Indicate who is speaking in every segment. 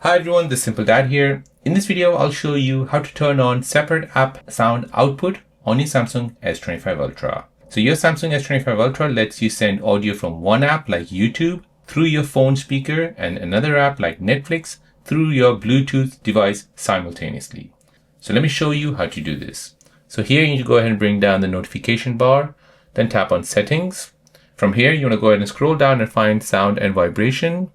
Speaker 1: Hi everyone, this is Simple Dad here. In this video, I'll show you how to turn on separate app sound output on your Samsung S25 Ultra. So your Samsung S25 Ultra lets you send audio from one app like YouTube through your phone speaker and another app like Netflix through your Bluetooth device simultaneously. So let me show you how to do this. So here you need to go ahead and bring down the notification bar, then tap on settings. From here, you want to go ahead and scroll down and find sound and vibration.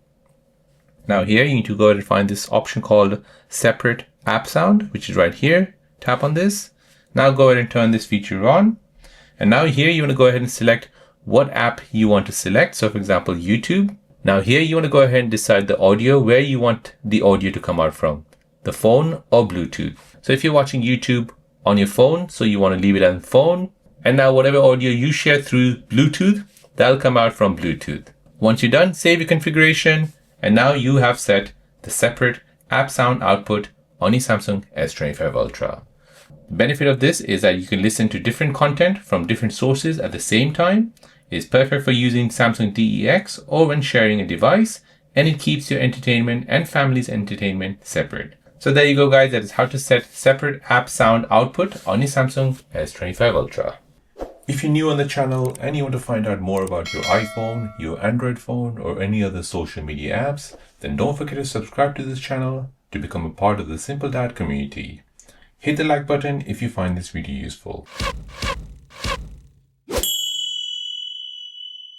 Speaker 1: Now here you need to go ahead and find this option called separate app sound, which is right here. Tap on this. Now go ahead and turn this feature on. And now here you want to go ahead and select what app you want to select. So for example, YouTube. Now here you want to go ahead and decide the audio, where you want the audio to come out from, the phone or Bluetooth. So if you're watching YouTube on your phone, so you want to leave it on the phone. And now whatever audio you share through Bluetooth, that'll come out from Bluetooth. Once you're done, save your configuration. And now you have set the separate app sound output on your Samsung S25 Ultra. The benefit of this is that you can listen to different content from different sources at the same time. It's perfect for using Samsung DeX or when sharing a device, and it keeps your entertainment and family's entertainment separate. So there you go guys, that is how to set separate app sound output on your Samsung S25 Ultra. If you're new on the channel and you want to find out more about your iPhone, your Android phone, or any other social media apps, then don't forget to subscribe to this channel to become a part of the Simple Dad community. Hit the like button if you find this video useful.